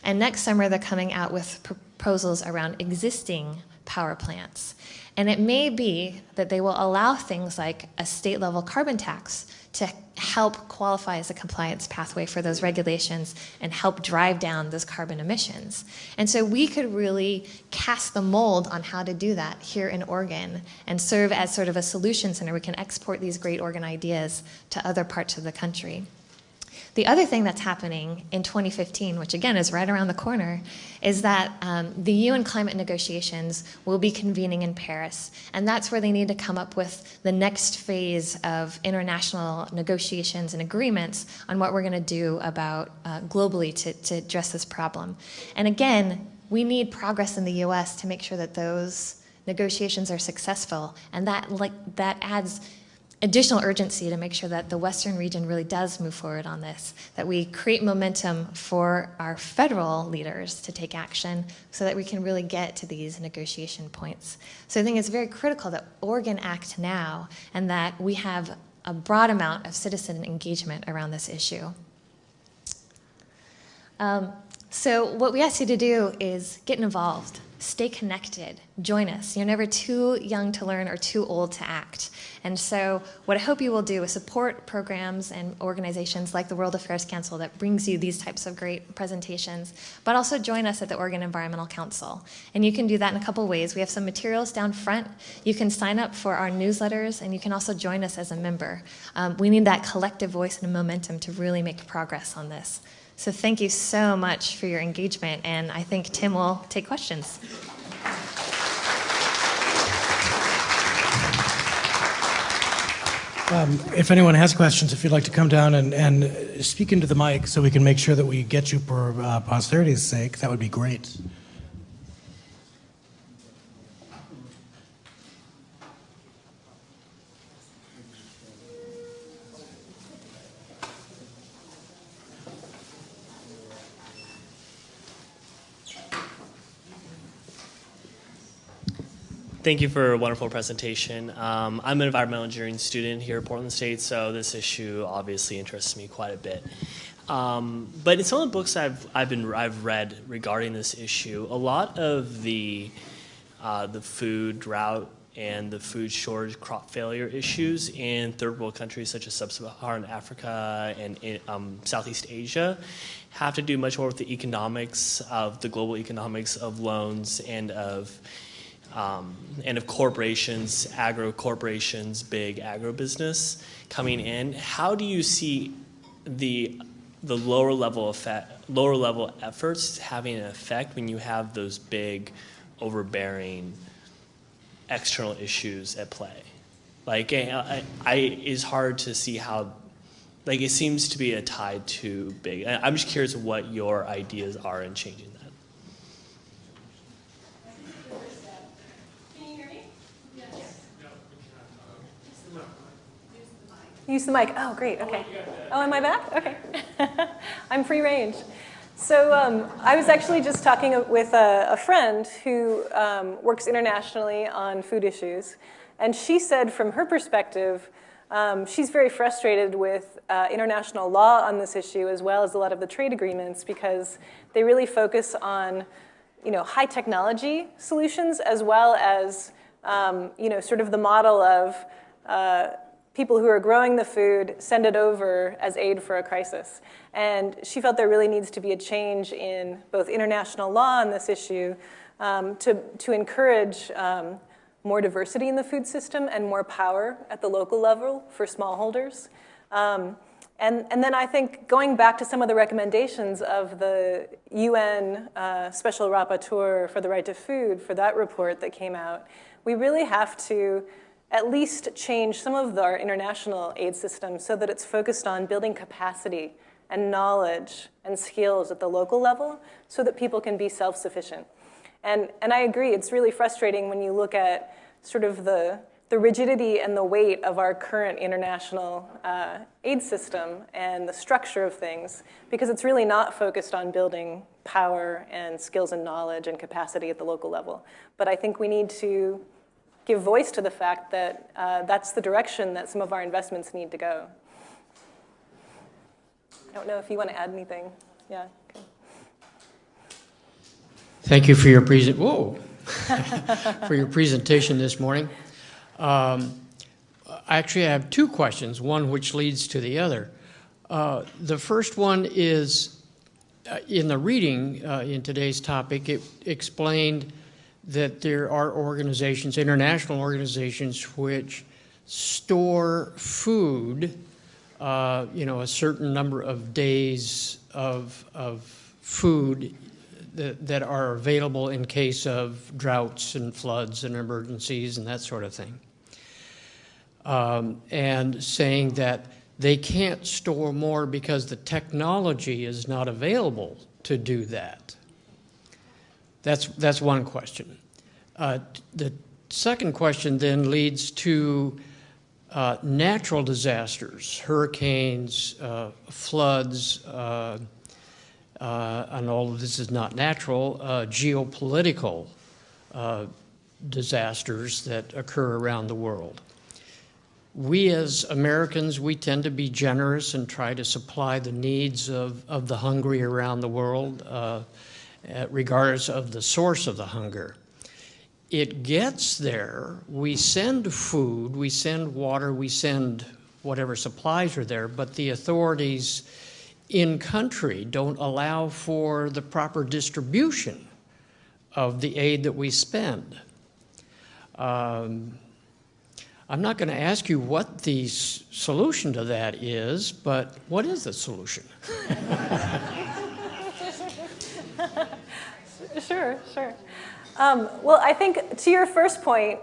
And next summer, they're coming out with proposals around existing power plants. And it may be that they will allow things like a state-level carbon tax to help qualify as a compliance pathway for those regulations and help drive down those carbon emissions. And so we could really cast the mold on how to do that here in Oregon and serve as sort of a solution center. We can export these great Oregon ideas to other parts of the country. The other thing that's happening in 2015, which again is right around the corner, is that the UN climate negotiations will be convening in Paris. And that's where they need to come up with the next phase of international negotiations and agreements on what we're going to do about globally to address this problem. And again, we need progress in the US to make sure that those negotiations are successful. And that adds additional urgency to make sure that the Western region really does move forward on this, that we create momentum for our federal leaders to take action so that we can really get to these negotiation points. So I think it's very critical that Oregon act now and that we have a broad amount of citizen engagement around this issue. So what we ask you to do is get involved. Stay connected, join us. You're never too young to learn or too old to act. And so what I hope you will do is support programs and organizations like the World Affairs Council that brings you these types of great presentations, but also join us at the Oregon Environmental Council. And you can do that in a couple ways. We have some materials down front. You can sign up for our newsletters, and you can also join us as a member. We need that collective voice and momentum to really make progress on this. So thank you so much for your engagement, and I think Tim will take questions. If anyone has questions, if you'd like to come down and speak into the mic so we can make sure that we get you for posterity's sake, that would be great. Thank you for a wonderful presentation. I'm an environmental engineering student here at Portland State, so this issue obviously interests me quite a bit. But in some of the books I've read regarding this issue, a lot of the food drought and the food shortage, crop failure issues in third world countries such as Sub-Saharan Africa and in, Southeast Asia have to do much more with the economics of the global economics of loans and of corporations, agro corporations, big agribusiness coming in. How do you see the lower level efforts having an effect when you have those big, overbearing external issues at play? Like, it's hard to see how. Like, it seems to be a tide too big. I'm just curious what your ideas are in changing that. Use the mic. Oh, great. Okay. Oh, am I back? Okay. I'm free range. So I was actually just talking with a friend who works internationally on food issues. And she said from her perspective, she's very frustrated with international law on this issue, as well as a lot of the trade agreements, because they really focus on, high technology solutions, as well as, sort of the model of people who are growing the food send it over as aid for a crisis. And she felt there really needs to be a change in both international law on this issue to encourage more diversity in the food system and more power at the local level for smallholders. And then I think going back to some of the recommendations of the UN Special Rapporteur for the Right to Food, for that report that came out, we really have to at least change some of our international aid systems so that it's focused on building capacity and knowledge and skills at the local level so that people can be self-sufficient. And I agree, it's really frustrating when you look at sort of the rigidity and the weight of our current international aid system and the structure of things, because it's really not focused on building power and skills and knowledge and capacity at the local level. But I think we need to give voice to the fact that that's the direction that some of our investments need to go. I don't know if you want to add anything. Yeah. Okay. Thank you for your for your presentation this morning. Actually, I have two questions, one which leads to the other. The first one is, in the reading in today's topic, it explained that there are organizations, international organizations, which store food, a certain number of days of food that are available in case of droughts and floods and emergencies and that sort of thing. And saying that they can't store more because the technology is not available to do that. That's one question. The second question then leads to natural disasters, hurricanes, floods, and all of this is not natural, geopolitical disasters that occur around the world. We as Americans, we tend to be generous and try to supply the needs of the hungry around the world, regardless of the source of the hunger. It gets there, we send food, we send water, we send whatever supplies are there, but the authorities in country don't allow for the proper distribution of the aid that we spend. I'm not going to ask you what the solution to that is, but what is the solution? Sure. Well, I think to your first point,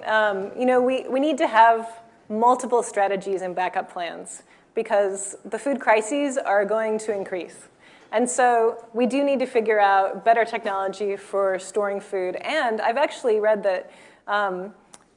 we need to have multiple strategies and backup plans because the food crises are going to increase. And so we do need to figure out better technology for storing food. And I've actually read that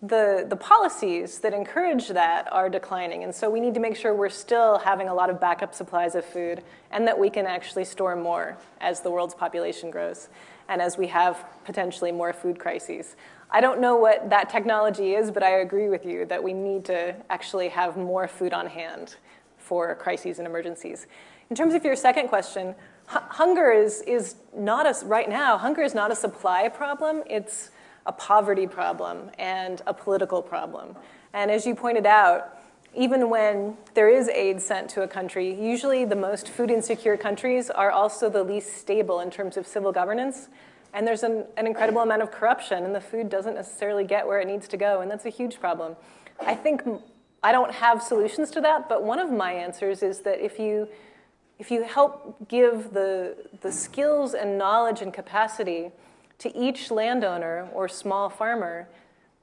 the policies that encourage that are declining. And so we need to make sure we're still having a lot of backup supplies of food and that we can actually store more as the world's population grows and as we have potentially more food crises. I don't know what that technology is, but I agree with you that we need to actually have more food on hand for crises and emergencies. In terms of your second question, hunger is not right now, hunger is not a supply problem, it's a poverty problem and a political problem. And as you pointed out, even when there is aid sent to a country, usually the most food insecure countries are also the least stable in terms of civil governance. And there's an incredible amount of corruption, and the food doesn't necessarily get where it needs to go, and that's a huge problem. I think I don't have solutions to that, but one of my answers is that if you help give the skills and knowledge and capacity to each landowner or small farmer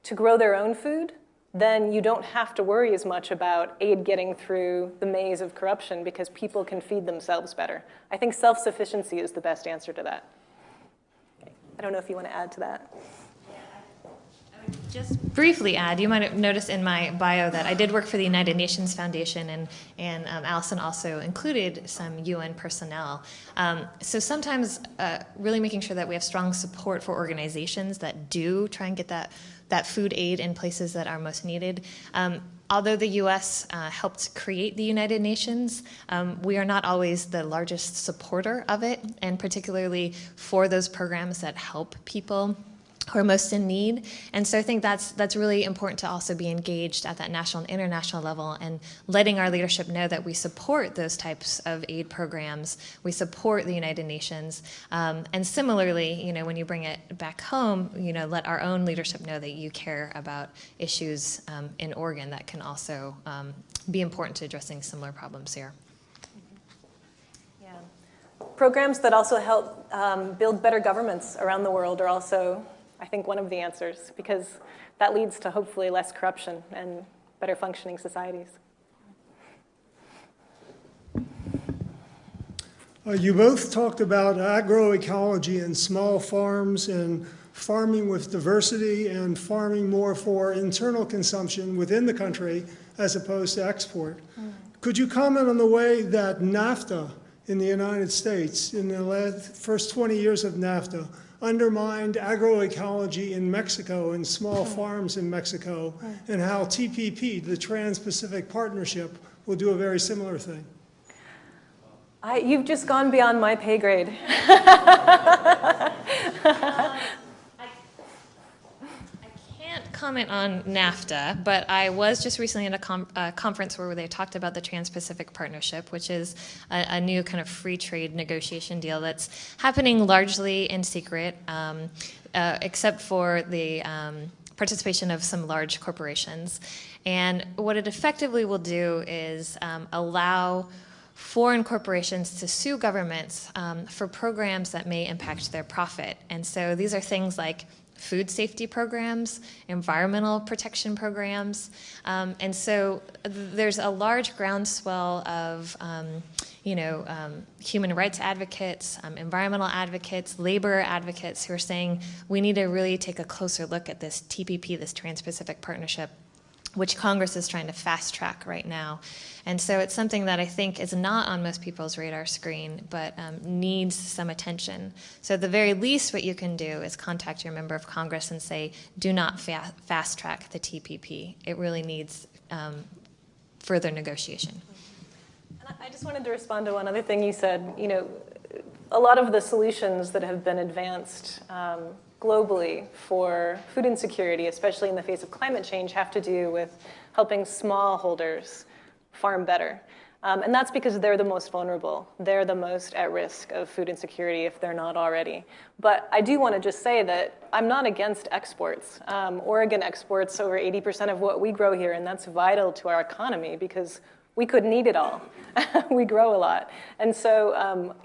to grow their own food, then you don't have to worry as much about aid getting through the maze of corruption because people can feed themselves better. I think self-sufficiency is the best answer to that. Okay. I don't know if you want to add to that. Just briefly add, you might have noticed in my bio that I did work for the United Nations Foundation, and Allison also included some UN personnel. So sometimes really making sure that we have strong support for organizations that do try and get that food aid in places that are most needed. Although the U.S. Helped create the United Nations, we are not always the largest supporter of it, and particularly for those programs that help people who are most in need. And so I think that's really important to also be engaged at that national and international level, and letting our leadership know that we support those types of aid programs, we support the United Nations, and similarly, you know, when you bring it back home, you know, let our own leadership know that you care about issues in Oregon that can also be important to addressing similar problems here. Yeah. Programs that also help build better governments around the world are also, I think, one of the answers, because that leads to hopefully less corruption and better functioning societies. You both talked about agroecology and small farms and farming with diversity and farming more for internal consumption within the country as opposed to export. Could you comment on the way that NAFTA in the United States, in the first 20 years of NAFTA, undermined agroecology in Mexico and small farms in Mexico, and how TPP, the Trans-Pacific Partnership, will do a very similar thing? You've just gone beyond my pay grade. Comment on NAFTA, but I was just recently at a conference where they talked about the Trans-Pacific Partnership, which is a new kind of free trade negotiation deal that's happening largely in secret, except for the participation of some large corporations. And what it effectively will do is allow foreign corporations to sue governments for programs that may impact their profit. And so these are things like food safety programs, environmental protection programs, and so there's a large groundswell of human rights advocates, environmental advocates, labor advocates who are saying we need to really take a closer look at this TPP, this Trans-Pacific Partnership, which Congress is trying to fast track right now. And so it's something that I think is not on most people's radar screen, but needs some attention. So at the very least, what you can do is contact your member of Congress and say, do not fast track the TPP. It really needs further negotiation. And I just wanted to respond to one other thing you said. You know, a lot of the solutions that have been advanced globally for food insecurity, especially in the face of climate change, have to do with helping smallholders farm better. And that's because they're the most vulnerable. They're the most at risk of food insecurity if they're not already. But I do want to just say that I'm not against exports. Oregon exports over 80% of what we grow here, and that's vital to our economy because we couldn't eat it all. We grow a lot. And so,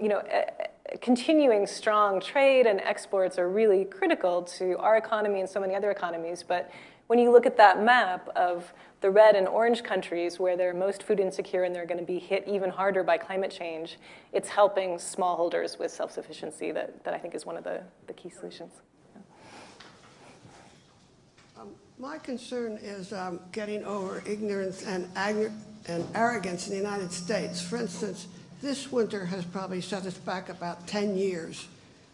continuing strong trade and exports are really critical to our economy and so many other economies. But when you look at that map of the red and orange countries where they're most food insecure and they're going to be hit even harder by climate change, it's helping smallholders with self-sufficiency that I think is one of the key solutions. My concern is getting over ignorance and arrogance in the United States. For instance, this winter has probably set us back about 10 years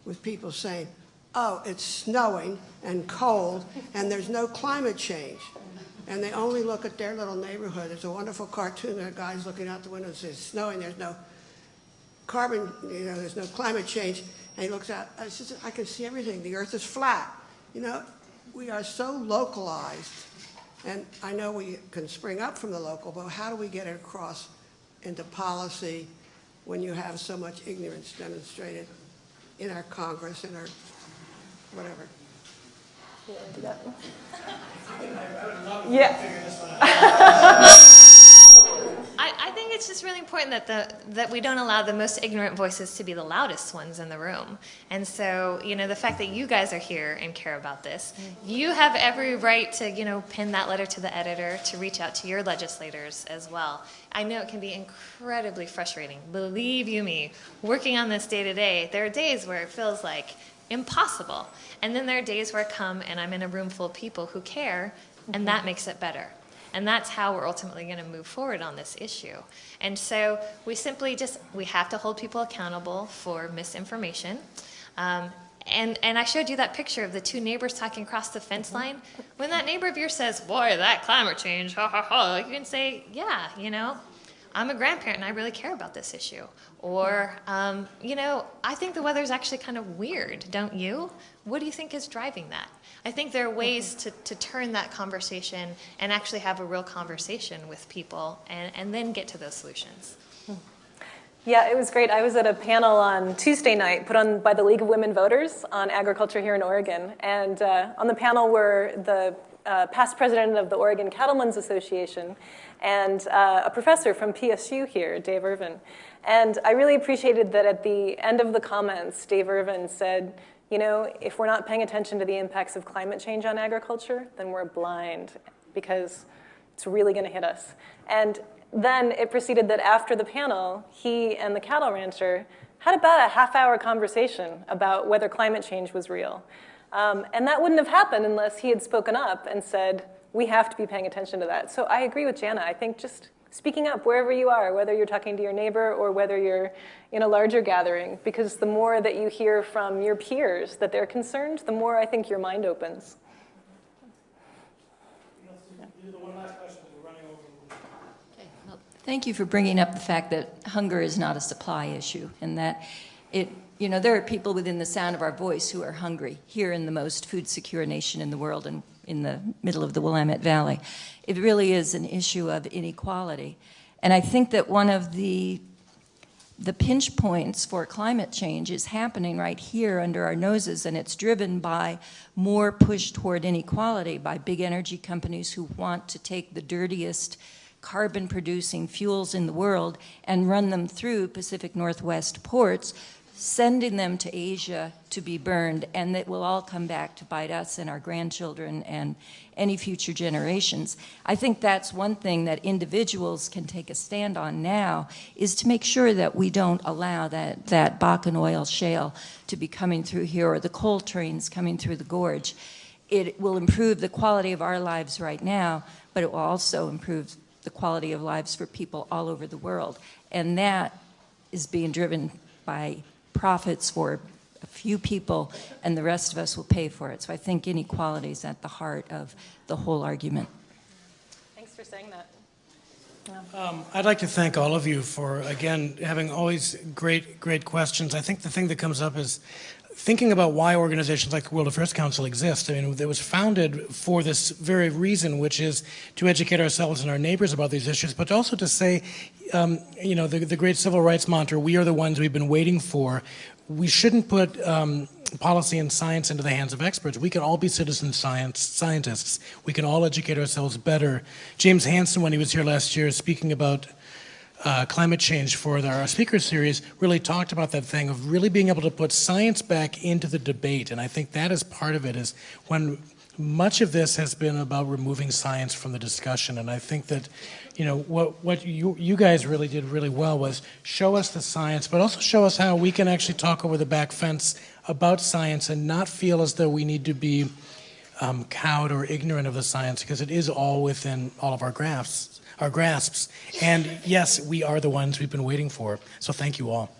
with people saying, oh, it's snowing and cold and there's no climate change. And they only look at their little neighborhood. There's a wonderful cartoon that a guy's looking out the window and says, it's snowing, there's no carbon, there's no climate change. And he looks out, I can see everything, the earth is flat. We are so localized, and I know we can spring up from the local, but how do we get it across into policy when you have so much ignorance demonstrated in our Congress, in our whatever? You want to do that? Yeah. I think it's just really important that we don't allow the most ignorant voices to be the loudest ones in the room. And so, the fact that you guys are here and care about this, you have every right to, pin that letter to the editor, to reach out to your legislators as well. I know it can be incredibly frustrating. Believe you me, working on this day to day, there are days where it feels like impossible. And then there are days where I come and I'm in a room full of people who care, and that makes it better. And that's how we're ultimately going to move forward on this issue. And so we simply we have to hold people accountable for misinformation. And I showed you that picture of the two neighbors talking across the fence line. When that neighbor of yours says, boy, that climate change, ha, ha, ha, you can say, yeah, I'm a grandparent and I really care about this issue. Or, you know, I think the weather's actually kind of weird, don't you? What do you think is driving that? I think there are ways to turn that conversation and actually have a real conversation with people and then get to those solutions. Yeah, it was great. I was at a panel on Tuesday night put on by the League of Women Voters on agriculture here in Oregon. And on the panel were the past president of the Oregon Cattlemen's Association and a professor from PSU here, Dave Irvin. And I really appreciated that at the end of the comments, Dave Irvin said, you know, if we're not paying attention to the impacts of climate change on agriculture, then we're blind because it's really going to hit us. And then it proceeded that after the panel, he and the cattle rancher had about a half-hour conversation about whether climate change was real. And that wouldn't have happened unless he had spoken up and said, we have to be paying attention to that. So I agree with Jana. I think just speaking up wherever you are, whether you're talking to your neighbor or whether you're in a larger gathering, because the more that you hear from your peers that they're concerned, the more I think your mind opens. One last question. We're running over. Okay. Well, thank you for bringing up the fact that hunger is not a supply issue and that you know, there are people within the sound of our voice who are hungry here in the most food secure nation in the world and in the middle of the Willamette Valley. It really is an issue of inequality. And I think that one of the pinch points for climate change is happening right here under our noses, and it's driven by more push toward inequality by big energy companies who want to take the dirtiest carbon-producing fuels in the world and run them through Pacific Northwest ports, sending them to Asia to be burned, and that will all come back to bite us and our grandchildren and any future generations. I think that's one thing that individuals can take a stand on now, is to make sure that we don't allow that Bakken oil shale to be coming through here or the coal trains coming through the gorge. It will improve the quality of our lives right now, but it will also improve the quality of lives for people all over the world. And that is being driven by profits for a few people, and the rest of us will pay for it. So I think inequality is at the heart of the whole argument. Thanks for saying that. I'd like to thank all of you for, again, having always great questions. I think the thing that comes up is thinking about why organizations like the World Affairs Council exist. I mean, it was founded for this very reason, which is to educate ourselves and our neighbors about these issues, but also to say, you know, the great civil rights mantra, we are the ones we've been waiting for. We shouldn't put policy and science into the hands of experts. We can all be citizen scientists. We can all educate ourselves better. James Hansen, when he was here last year, speaking about climate change for our speaker series, really talked about that thing of really being able to put science back into the debate. And I think that is part of it, is when much of this has been about removing science from the discussion. And I think that, you know, what you guys really did really well was show us the science, but also show us how we can actually talk over the back fence about science and not feel as though we need to be cowed or ignorant of the science, because it is all within all of our grasps. And yes, we are the ones we've been waiting for. So thank you all.